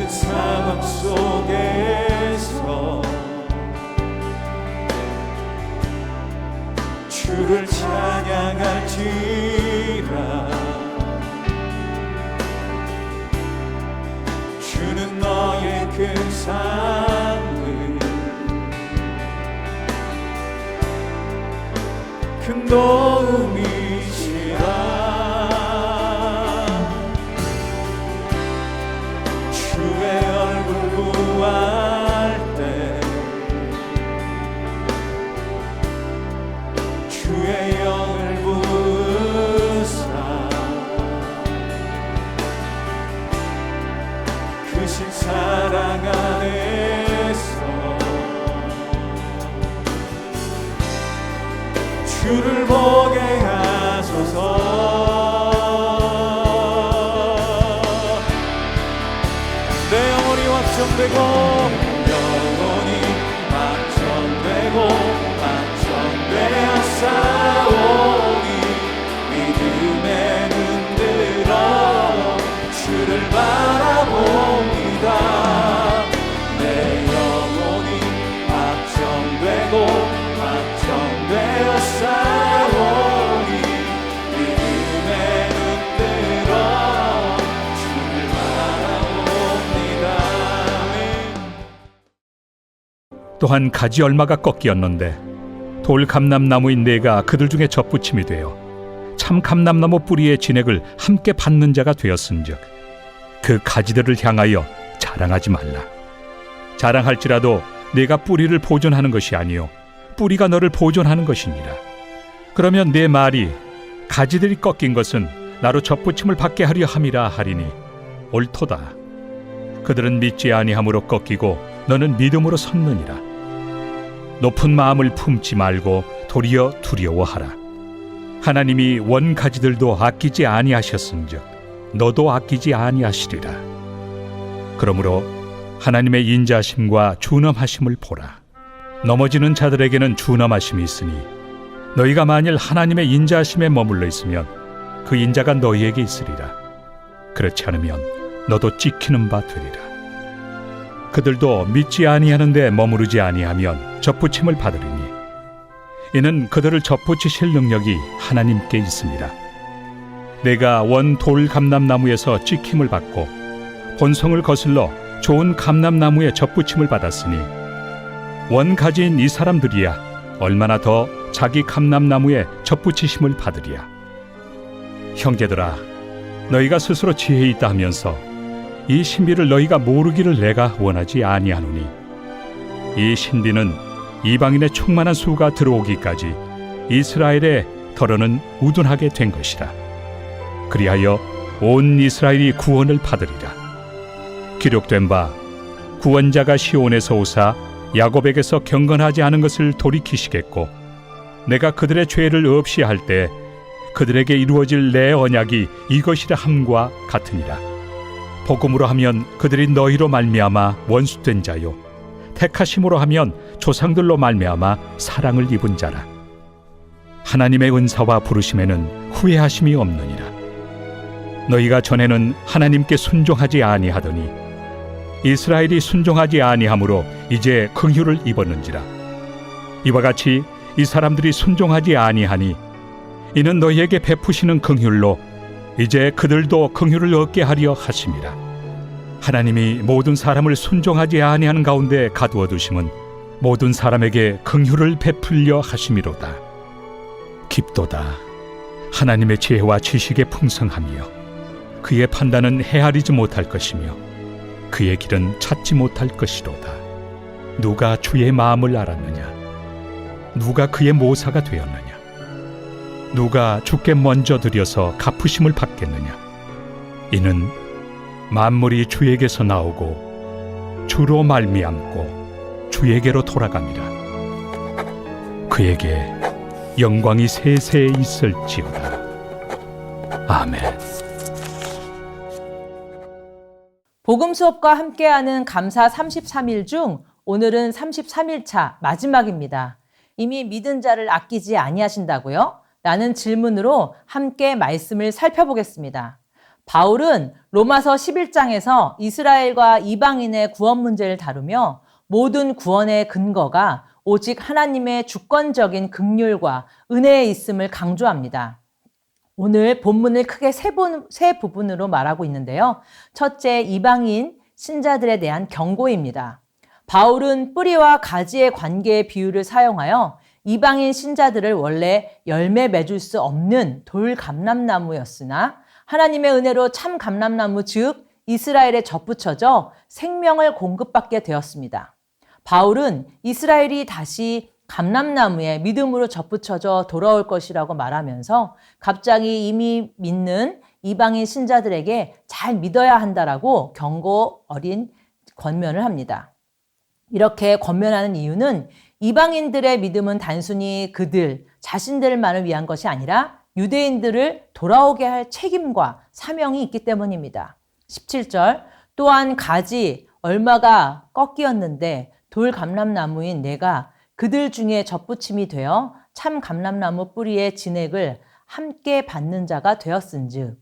모든 상황 속에서 주를 찬양할지라. 주는 너의 큰 삶을 큰 도움이시라. 주의 얼굴 구할 때 주의 영을 부으사 크신 사랑 안에서 주를 보게 하소서. 내 영혼이 확정되고 영혼이 확정되고 확정되었사오니 믿음에 눈들어 주를 바라봅니다. 내 영혼이 확정되고 확정되었사오니 믿음에 눈들어 주를 바라봅니다. 또한 가지 얼마가 꺾이었는데 돌 감람나무인 내가 그들 중에 접붙임이 되어 참 감람나무 뿌리의 진액을 함께 받는 자가 되었은즉 그 가지들을 향하여 자랑하지 말라. 자랑할지라도 내가 뿌리를 보존하는 것이 아니요 뿌리가 너를 보존하는 것이니라. 그러면 내 말이 가지들이 꺾인 것은 나로 접붙임을 받게 하려 함이라 하리니 옳도다. 그들은 믿지 아니함으로 꺾이고 너는 믿음으로 섰느니라. 높은 마음을 품지 말고 도리어 두려워하라. 하나님이 원 가지들도 아끼지 아니하셨은즉 너도 아끼지 아니하시리라. 그러므로 하나님의 인자하심과 준엄하심을 보라. 넘어지는 자들에게는 준엄하심이 있으니 너희가 만일 하나님의 인자하심에 머물러 있으면 그 인자가 너희에게 있으리라. 그렇지 않으면 너도 찍히는 바 되리라. 그들도 믿지 아니하는데 머무르지 아니하면 접붙임을 받으리니 이는 그들을 접붙이실 능력이 하나님께 있습니다. 내가 원 돌 감람나무에서 찍힘을 받고 본성을 거슬러 좋은 감람나무에 접붙임을 받았으니 원 가지인 이 사람들이야 얼마나 더 자기 감람나무에 접붙이심을 받으리야. 형제들아, 너희가 스스로 지혜 있다 하면서 이 신비를 너희가 모르기를 내가 원하지 아니하노니 이 신비는 이방인의 충만한 수가 들어오기까지 이스라엘의 덜어는 우둔하게 된 것이라. 그리하여 온 이스라엘이 구원을 받으리라. 기록된 바 구원자가 시온에서 오사 야곱에게서 경건하지 않은 것을 돌이키시겠고 내가 그들의 죄를 없이 할 때 그들에게 이루어질 내 언약이 이것이라 함과 같으니라. 복음으로 하면 그들이 너희로 말미암아 원수된 자요 택하심으로 하면 조상들로 말미암아 사랑을 입은 자라. 하나님의 은사와 부르심에는 후회하심이 없느니라. 너희가 전에는 하나님께 순종하지 아니하더니 이스라엘이 순종하지 아니하므로 이제 긍휼을 입었는지라. 이와 같이 이 사람들이 순종하지 아니하니 이는 너희에게 베푸시는 긍휼로 이제 그들도 긍휼을 얻게 하려 하심이라. 하나님이 모든 사람을 순종하지 아니하는 가운데 가두어 두심은 모든 사람에게 긍휼을 베풀려 하심이로다. 깊도다. 하나님의 지혜와 지식의 풍성함이여 그의 판단은 헤아리지 못할 것이며 그의 길은 찾지 못할 것이로다. 누가 주의 마음을 알았느냐? 누가 그의 모사가 되었느냐? 누가 주께 먼저 드려서 갚으심을 받겠느냐? 이는 만물이 주에게서 나오고 주로 말미암고 주에게로 돌아갑니다. 그에게 영광이 세세에 있을지어다. 아멘. 복음 수업과 함께하는 감사 33일 중 오늘은 33일차 마지막입니다. 이미 믿은 자를 아끼지 아니하신다고요? 라는 질문으로 함께 말씀을 살펴보겠습니다. 바울은 로마서 11장에서 이스라엘과 이방인의 구원 문제를 다루며 모든 구원의 근거가 오직 하나님의 주권적인 긍휼과 은혜에 있음을 강조합니다. 오늘 본문을 크게 세 부분으로 말하고 있는데요. 첫째, 이방인 신자들에 대한 경고입니다. 바울은 뿌리와 가지의 관계의 비유를 사용하여 이방인 신자들을 원래 열매 맺을 수 없는 돌 감람나무였으나 하나님의 은혜로 참 감람나무 즉 이스라엘에 접붙여져 생명을 공급받게 되었습니다. 바울은 이스라엘이 다시 감람나무에 믿음으로 접붙여져 돌아올 것이라고 말하면서 갑자기 이미 믿는 이방인 신자들에게 잘 믿어야 한다라고 경고 어린 권면을 합니다. 이렇게 권면하는 이유는 이방인들의 믿음은 단순히 그들 자신들만을 위한 것이 아니라 유대인들을 돌아오게 할 책임과 사명이 있기 때문입니다. 17절 또한 가지 얼마가 꺾이었는데 돌 감람나무인 내가 그들 중에 접붙임이 되어 참 감람나무 뿌리의 진액을 함께 받는 자가 되었은즉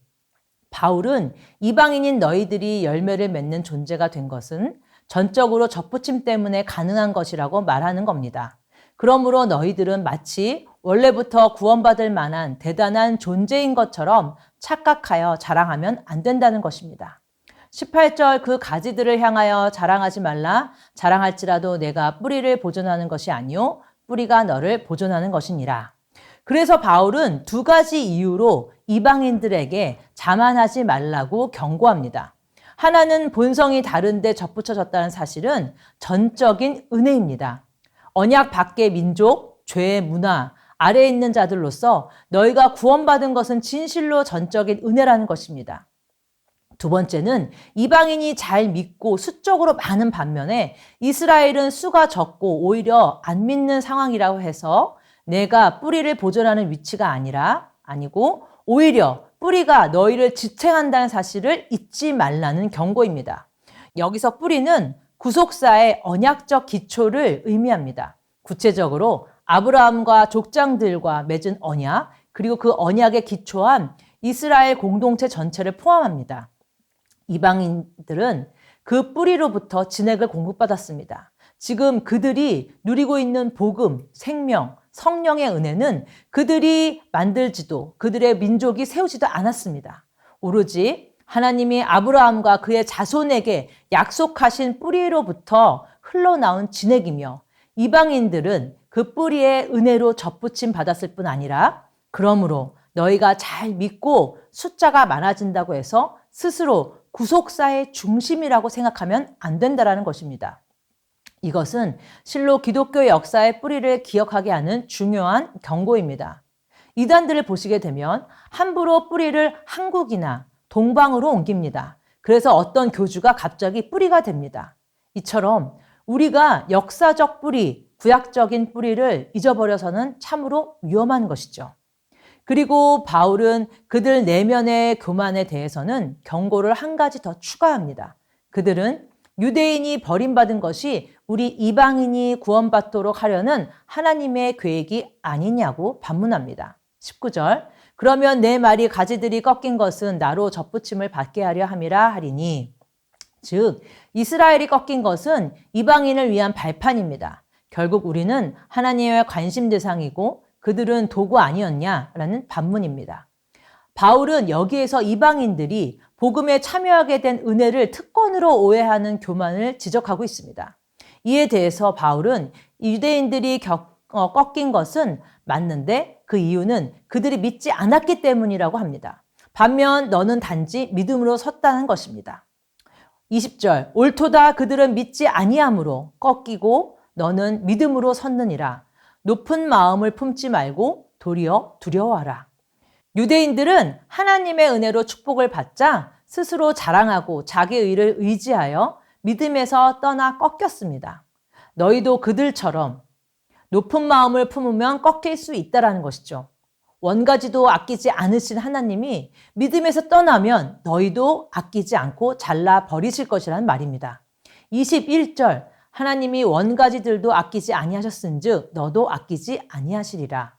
바울은 이방인인 너희들이 열매를 맺는 존재가 된 것은 전적으로 접붙임 때문에 가능한 것이라고 말하는 겁니다. 그러므로 너희들은 마치 원래부터 구원받을 만한 대단한 존재인 것처럼 착각하여 자랑하면 안 된다는 것입니다. 18절 그 가지들을 향하여 자랑하지 말라. 자랑할지라도 내가 뿌리를 보존하는 것이 아니요 뿌리가 너를 보존하는 것이니라. 그래서 바울은 두 가지 이유로 이방인들에게 자만하지 말라고 경고합니다. 하나는 본성이 다른데 접붙여졌다는 사실은 전적인 은혜입니다. 언약 밖의 민족, 죄의 문화 아래에 있는 자들로서 너희가 구원받은 것은 진실로 전적인 은혜라는 것입니다. 두 번째는 이방인이 잘 믿고 수적으로 많은 반면에 이스라엘은 수가 적고 오히려 안 믿는 상황이라고 해서 내가 뿌리를 보존하는 위치가 아니고 오히려 뿌리가 너희를 지탱한다는 사실을 잊지 말라는 경고입니다. 여기서 뿌리는 구속사의 언약적 기초를 의미합니다. 구체적으로 아브라함과 족장들과 맺은 언약 그리고 그 언약에 기초한 이스라엘 공동체 전체를 포함합니다. 이방인들은 그 뿌리로부터 진액을 공급받았습니다. 지금 그들이 누리고 있는 복음, 생명, 성령의 은혜는 그들이 만들지도 그들의 민족이 세우지도 않았습니다. 오로지 하나님이 아브라함과 그의 자손에게 약속하신 뿌리로부터 흘러나온 진액이며 이방인들은 그 뿌리의 은혜로 접붙임 받았을 뿐 아니라 그러므로 너희가 잘 믿고 숫자가 많아진다고 해서 스스로 구속사의 중심이라고 생각하면 안 된다는 것입니다. 이것은 실로 기독교 역사의 뿌리를 기억하게 하는 중요한 경고입니다. 이단들을 보시게 되면 함부로 뿌리를 한국이나 동방으로 옮깁니다. 그래서 어떤 교주가 갑자기 뿌리가 됩니다. 이처럼 우리가 역사적 뿌리, 구약적인 뿌리를 잊어버려서는 참으로 위험한 것이죠. 그리고 바울은 그들 내면의 교만에 대해서는 경고를 한 가지 더 추가합니다. 그들은 유대인이 버림받은 것이 우리 이방인이 구원받도록 하려는 하나님의 계획이 아니냐고 반문합니다. 19절 그러면 내 말이 가지들이 꺾인 것은 나로 접붙임을 받게 하려 함이라 하리니 즉 이스라엘이 꺾인 것은 이방인을 위한 발판입니다. 결국 우리는 하나님의 관심 대상이고 그들은 도구 아니었냐라는 반문입니다. 바울은 여기에서 이방인들이 복음에 참여하게 된 은혜를 특권으로 오해하는 교만을 지적하고 있습니다. 이에 대해서 바울은 유대인들이 꺾인 것은 맞는데 그 이유는 그들이 믿지 않았기 때문이라고 합니다. 반면 너는 단지 믿음으로 섰다는 것입니다. 20절 옳도다 그들은 믿지 아니함으로 꺾이고 너는 믿음으로 섰느니라. 높은 마음을 품지 말고 도리어 두려워하라. 유대인들은 하나님의 은혜로 축복을 받자 스스로 자랑하고 자기 의를 의지하여 믿음에서 떠나 꺾였습니다. 너희도 그들처럼 높은 마음을 품으면 꺾일 수 있다는 것이죠. 원가지도 아끼지 않으신 하나님이 믿음에서 떠나면 너희도 아끼지 않고 잘라 버리실 것이라는 말입니다. 21절 하나님이 원가지들도 아끼지 아니하셨은즉 너도 아끼지 아니하시리라.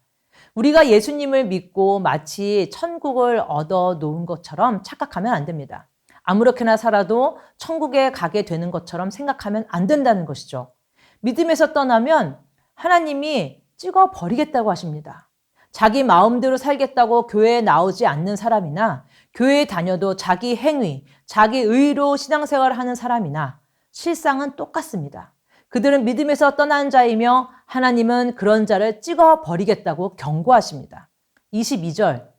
우리가 예수님을 믿고 마치 천국을 얻어 놓은 것처럼 착각하면 안 됩니다. 아무렇게나 살아도 천국에 가게 되는 것처럼 생각하면 안 된다는 것이죠. 믿음에서 떠나면 하나님이 찍어 버리겠다고 하십니다. 자기 마음대로 살겠다고 교회에 나오지 않는 사람이나 교회에 다녀도 자기 행위, 자기 의로 신앙생활을 하는 사람이나 실상은 똑같습니다. 그들은 믿음에서 떠난 자이며 하나님은 그런 자를 찍어 버리겠다고 경고하십니다. 22절.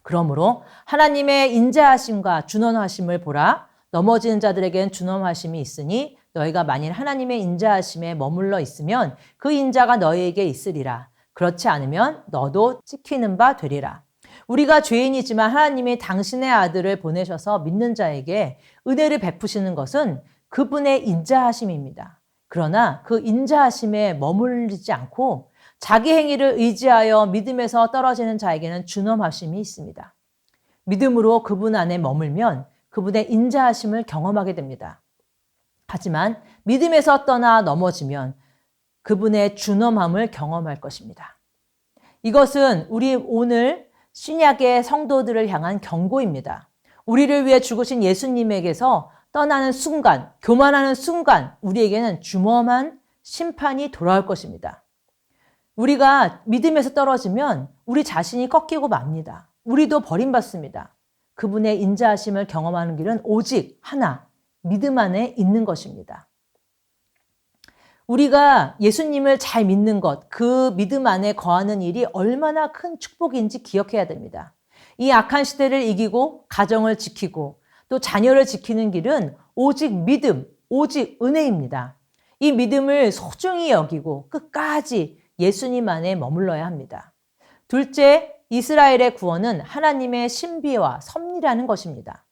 그러므로 하나님의 인자하심과 준엄하심을 보라. 넘어지는 자들에겐 준엄하심이 있으니 너희가 만일 하나님의 인자하심에 머물러 있으면 그 인자가 너희에게 있으리라. 그렇지 않으면 너도 찍히는 바 되리라. 우리가 죄인이지만 하나님이 당신의 아들을 보내셔서 믿는 자에게 은혜를 베푸시는 것은 그분의 인자하심입니다. 그러나 그 인자하심에 머물리지 않고 자기 행위를 의지하여 믿음에서 떨어지는 자에게는 준엄하심이 있습니다. 믿음으로 그분 안에 머물면 그분의 인자하심을 경험하게 됩니다. 하지만 믿음에서 떠나 넘어지면 그분의 준엄함을 경험할 것입니다. 이것은 우리 오늘 신약의 성도들을 향한 경고입니다. 우리를 위해 죽으신 예수님에게서 떠나는 순간, 교만하는 순간 우리에게는 준엄한 심판이 돌아올 것입니다. 우리가 믿음에서 떨어지면 우리 자신이 꺾이고 맙니다. 우리도 버림받습니다. 그분의 인자하심을 경험하는 길은 오직 하나, 믿음 안에 있는 것입니다. 우리가 예수님을 잘 믿는 것, 그 믿음 안에 거하는 일이 얼마나 큰 축복인지 기억해야 됩니다. 이 악한 시대를 이기고 가정을 지키고 또 자녀를 지키는 길은 오직 믿음, 오직 은혜입니다. 이 믿음을 소중히 여기고 끝까지 예수님 안에 머물러야 합니다. 둘째, 이스라엘의 구원은 하나님의 신비와 섭리라는 것입니다.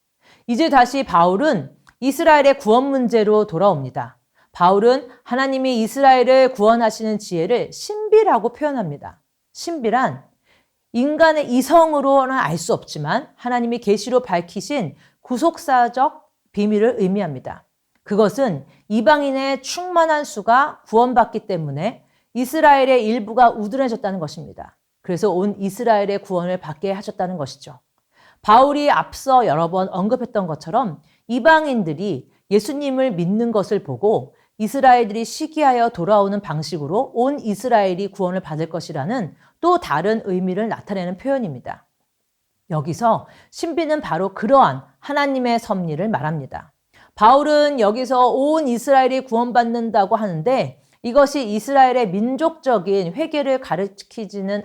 이제 다시 바울은 이스라엘의 구원 문제로 돌아옵니다. 바울은 하나님이 이스라엘을 구원하시는 지혜를 신비라고 표현합니다. 신비란 인간의 이성으로는 알 수 없지만 하나님이 계시로 밝히신 구속사적 비밀을 의미합니다. 그것은 이방인의 충만한 수가 구원받기 때문에 이스라엘의 일부가 우둔해졌다는 것입니다. 그래서 온 이스라엘의 구원을 받게 하셨다는 것이죠. 바울이 앞서 여러 번 언급했던 것처럼 이방인들이 예수님을 믿는 것을 보고 이스라엘들이 시기하여 돌아오는 방식으로 온 이스라엘이 구원을 받을 것이라는 또 다른 의미를 나타내는 표현입니다. 여기서 신비는 바로 그러한 하나님의 섭리를 말합니다. 바울은 여기서 온 이스라엘이 구원받는다고 하는데 이것이 이스라엘의 민족적인 회개를 가르치지는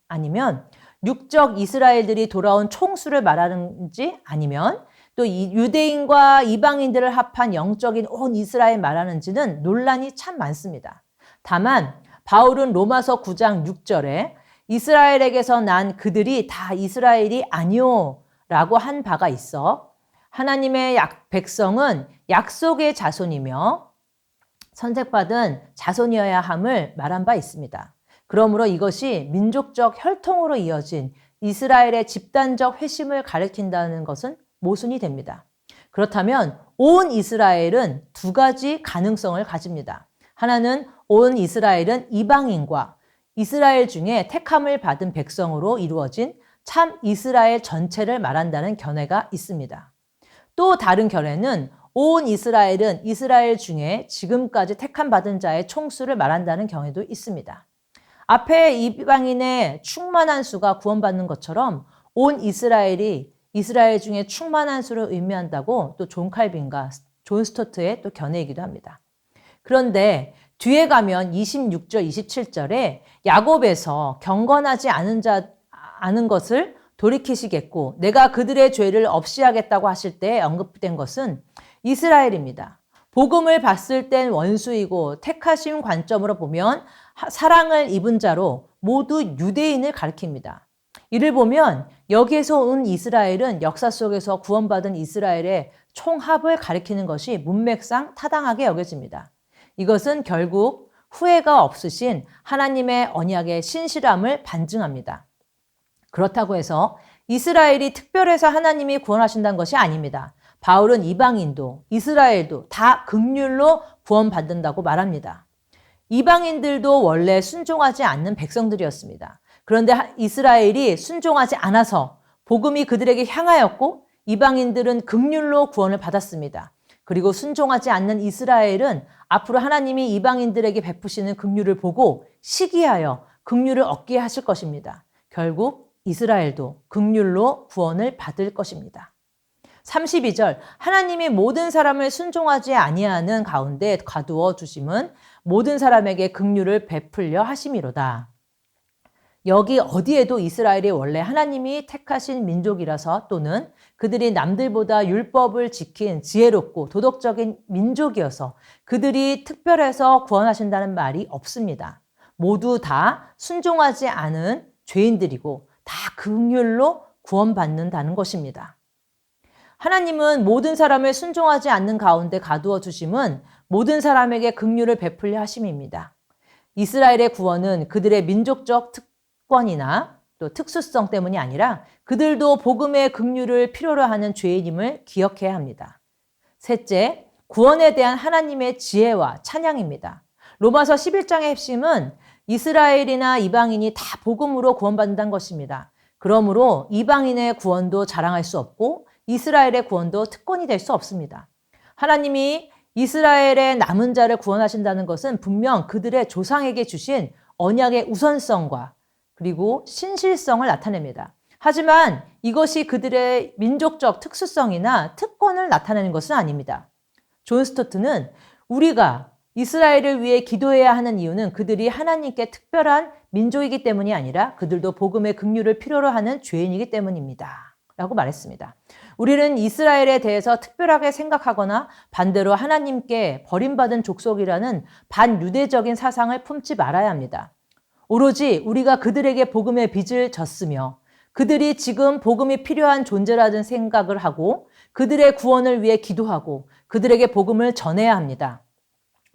아니면 육적 이스라엘들이 돌아온 총수를 말하는지 아니면 또 유대인과 이방인들을 합한 영적인 온 이스라엘 말하는지는 논란이 참 많습니다. 다만 바울은 로마서 9장 6절에 이스라엘에게서 난 그들이 다 이스라엘이 아니오 라고 한 바가 있어 하나님의 백성은 약속의 자손이며 선택받은 자손이어야 함을 말한 바 있습니다. 그러므로 이것이 민족적 혈통으로 이어진 이스라엘의 집단적 회심을 가리킨다는 것은 모순이 됩니다. 그렇다면 온 이스라엘은 두 가지 가능성을 가집니다. 하나는 온 이스라엘은 이방인과 이스라엘 중에 택함을 받은 백성으로 이루어진 참 이스라엘 전체를 말한다는 견해가 있습니다. 또 다른 견해는 온 이스라엘은 이스라엘 중에 지금까지 택함받은 자의 총수를 말한다는 견해도 있습니다. 앞에 이방인의 충만한 수가 구원받는 것처럼 온 이스라엘이 이스라엘 중에 충만한 수를 의미한다고 또 존 칼빈과 존 스토트의 또 견해이기도 합니다. 그런데 뒤에 가면 26절, 27절에 야곱에서 경건하지 않은 것을 돌이키시겠고 내가 그들의 죄를 없이 하겠다고 하실 때 언급된 것은 이스라엘입니다. 복음을 봤을 땐 원수이고 택하심 관점으로 보면 사랑을 입은 자로 모두 유대인을 가리킵니다. 이를 보면 여기에서 온 이스라엘은 역사 속에서 구원받은 이스라엘의 총합을 가리키는 것이 문맥상 타당하게 여겨집니다. 이것은 결국 후회가 없으신 하나님의 언약의 신실함을 반증합니다. 그렇다고 해서 이스라엘이 특별해서 하나님이 구원하신다는 것이 아닙니다. 바울은 이방인도 이스라엘도 다 긍휼로 구원받는다고 말합니다. 이방인들도 원래 순종하지 않는 백성들이었습니다. 그런데 이스라엘이 순종하지 않아서 복음이 그들에게 향하였고 이방인들은 긍휼로 구원을 받았습니다. 그리고 순종하지 않는 이스라엘은 앞으로 하나님이 이방인들에게 베푸시는 긍휼을 보고 시기하여 긍휼을 얻게 하실 것입니다. 결국 이스라엘도 긍휼로 구원을 받을 것입니다. 32절 하나님이 모든 사람을 순종하지 아니하는 가운데 가두어 두심은 모든 사람에게 긍휼을 베풀려 하심이로다. 여기 어디에도 이스라엘이 원래 하나님이 택하신 민족이라서 또는 그들이 남들보다 율법을 지킨 지혜롭고 도덕적인 민족이어서 그들이 특별해서 구원하신다는 말이 없습니다. 모두 다 순종하지 않은 죄인들이고 다 긍휼로 구원받는다는 것입니다. 하나님은 모든 사람을 순종하지 않는 가운데 가두어 두심은 모든 사람에게 긍휼을 베풀려 하심입니다. 이스라엘의 구원은 그들의 민족적 특권이나 또 특수성 때문이 아니라 그들도 복음의 긍휼을 필요로 하는 죄인임을 기억해야 합니다. 셋째, 구원에 대한 하나님의 지혜와 찬양입니다. 로마서 11장의 핵심은 이스라엘이나 이방인이 다 복음으로 구원받는다는 것입니다. 그러므로 이방인의 구원도 자랑할 수 없고 이스라엘의 구원도 특권이 될 수 없습니다. 하나님이 이스라엘의 남은 자를 구원하신다는 것은 분명 그들의 조상에게 주신 언약의 우선성과 그리고 신실성을 나타냅니다. 하지만 이것이 그들의 민족적 특수성이나 특권을 나타내는 것은 아닙니다. 존 스토트는 우리가 이스라엘을 위해 기도해야 하는 이유는 그들이 하나님께 특별한 민족이기 때문이 아니라 그들도 복음의 긍휼을 필요로 하는 죄인이기 때문입니다. 라고 말했습니다. 우리는 이스라엘에 대해서 특별하게 생각하거나 반대로 하나님께 버림받은 족속이라는 반유대적인 사상을 품지 말아야 합니다. 오로지 우리가 그들에게 복음의 빚을 졌으며 그들이 지금 복음이 필요한 존재라는 생각을 하고 그들의 구원을 위해 기도하고 그들에게 복음을 전해야 합니다.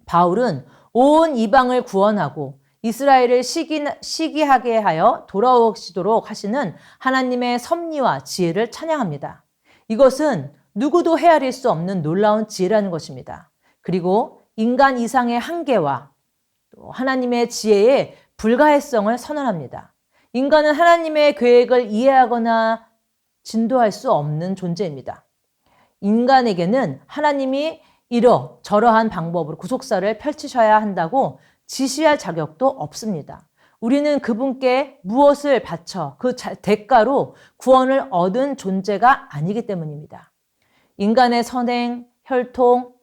바울은 온 이방을 구원하고 이스라엘을 시기하게 하여 돌아오시도록 하시는 하나님의 섭리와 지혜를 찬양합니다. 이것은 누구도 헤아릴 수 없는 놀라운 지혜라는 것입니다. 그리고 인간 이상의 한계와 또 하나님의 지혜의 불가해성을 선언합니다. 인간은 하나님의 계획을 이해하거나 진도할 수 없는 존재입니다. 인간에게는 하나님이 이러저러한 방법으로 구속사를 펼치셔야 한다고 지시할 자격도 없습니다. 우리는 그분께 무엇을 바쳐 그 대가로 구원을 얻은 존재가 아니기 때문입니다. 인간의 선행, 혈통,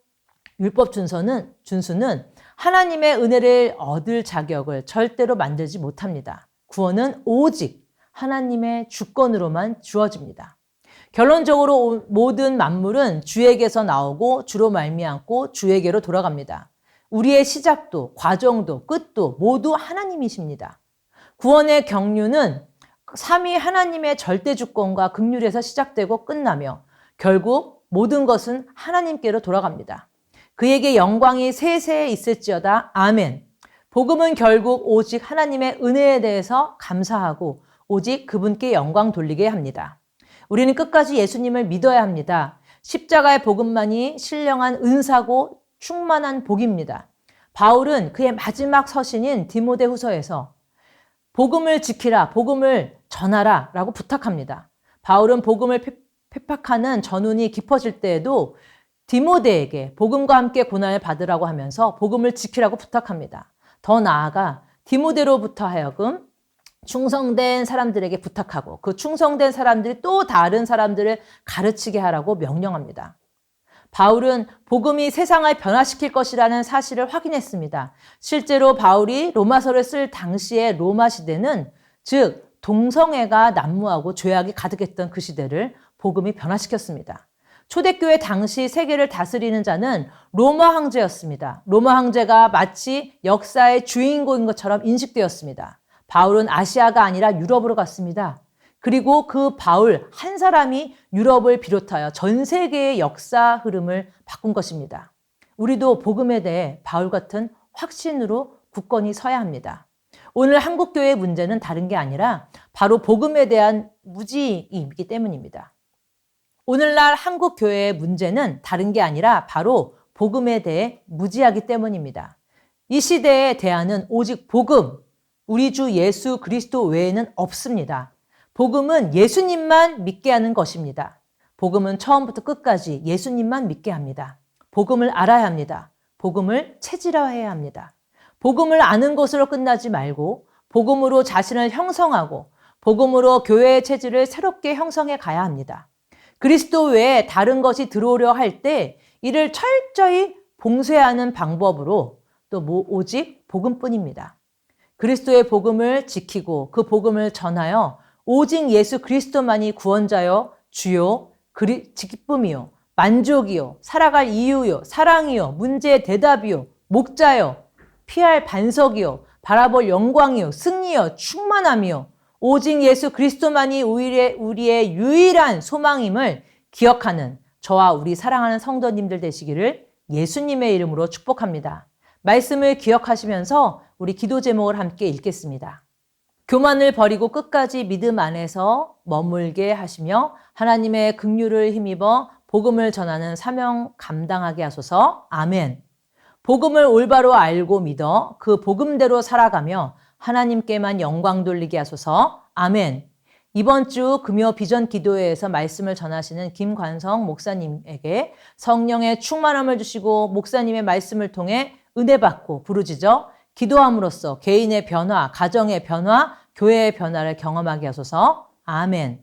율법 준수는 하나님의 은혜를 얻을 자격을 절대로 만들지 못합니다. 구원은 오직 하나님의 주권으로만 주어집니다. 결론적으로 모든 만물은 주에게서 나오고 주로 말미암고 주에게로 돌아갑니다. 우리의 시작도 과정도 끝도 모두 하나님이십니다. 구원의 경륜은 삼위 하나님의 절대 주권과 긍휼에서 시작되고 끝나며 결국 모든 것은 하나님께로 돌아갑니다. 그에게 영광이 세세에 있을지어다. 아멘. 복음은 결국 오직 하나님의 은혜에 대해서 감사하고 오직 그분께 영광 돌리게 합니다. 우리는 끝까지 예수님을 믿어야 합니다. 십자가의 복음만이 신령한 은사고 충만한 복입니다. 바울은 그의 마지막 서신인 디모데후서에서 복음을 지키라, 복음을 전하라 라고 부탁합니다. 바울은 복음을 핍박하는 전운이 깊어질 때에도 디모데에게 복음과 함께 고난을 받으라고 하면서 복음을 지키라고 부탁합니다. 더 나아가 디모데로부터 하여금 충성된 사람들에게 부탁하고 그 충성된 사람들이 또 다른 사람들을 가르치게 하라고 명령합니다. 바울은 복음이 세상을 변화시킬 것이라는 사실을 확인했습니다. 실제로 바울이 로마서를 쓸 당시의 로마 시대는 즉 동성애가 난무하고 죄악이 가득했던 그 시대를 복음이 변화시켰습니다. 초대교회 당시 세계를 다스리는 자는 로마 황제였습니다. 로마 황제가 마치 역사의 주인공인 것처럼 인식되었습니다. 바울은 아시아가 아니라 유럽으로 갔습니다. 그리고 그 바울 한 사람이 유럽을 비롯하여 전 세계의 역사 흐름을 바꾼 것입니다. 우리도 복음에 대해 바울 같은 확신으로 굳건히 서야 합니다. 오늘 한국교회의 문제는 다른 게 아니라 바로 복음에 대한 무지이기 때문입니다. 오늘날 한국교회의 문제는 다른 게 아니라 바로 복음에 대해 무지하기 때문입니다. 이 시대의 대안은 오직 복음, 우리 주 예수 그리스도 외에는 없습니다. 복음은 예수님만 믿게 하는 것입니다. 복음은 처음부터 끝까지 예수님만 믿게 합니다. 복음을 알아야 합니다. 복음을 체질화해야 합니다. 복음을 아는 것으로 끝나지 말고 복음으로 자신을 형성하고 복음으로 교회의 체질을 새롭게 형성해 가야 합니다. 그리스도 외에 다른 것이 들어오려 할 때 이를 철저히 봉쇄하는 방법으로 또 오직 복음뿐입니다. 그리스도의 복음을 지키고 그 복음을 전하여 오직 예수 그리스도만이 구원자요, 주요, 기쁨이요, 만족이요, 살아갈 이유요, 사랑이요, 문제의 대답이요, 목자요, 피할 반석이요, 바라볼 영광이요, 승리요, 충만함이요, 오직 예수 그리스도만이 우리의 유일한 소망임을 기억하는 저와 우리 사랑하는 성도님들 되시기를 예수님의 이름으로 축복합니다. 말씀을 기억하시면서 우리 기도 제목을 함께 읽겠습니다. 교만을 버리고 끝까지 믿음 안에서 머물게 하시며 하나님의 긍휼을 힘입어 복음을 전하는 사명 감당하게 하소서. 아멘. 복음을 올바로 알고 믿어 그 복음대로 살아가며 하나님께만 영광 돌리게 하소서. 아멘. 이번 주 금요 비전 기도회에서 말씀을 전하시는 김관성 목사님에게 성령의 충만함을 주시고 목사님의 말씀을 통해 은혜 받고 부르짖어 기도함으로써 개인의 변화, 가정의 변화, 교회의 변화를 경험하게 하소서. 아멘.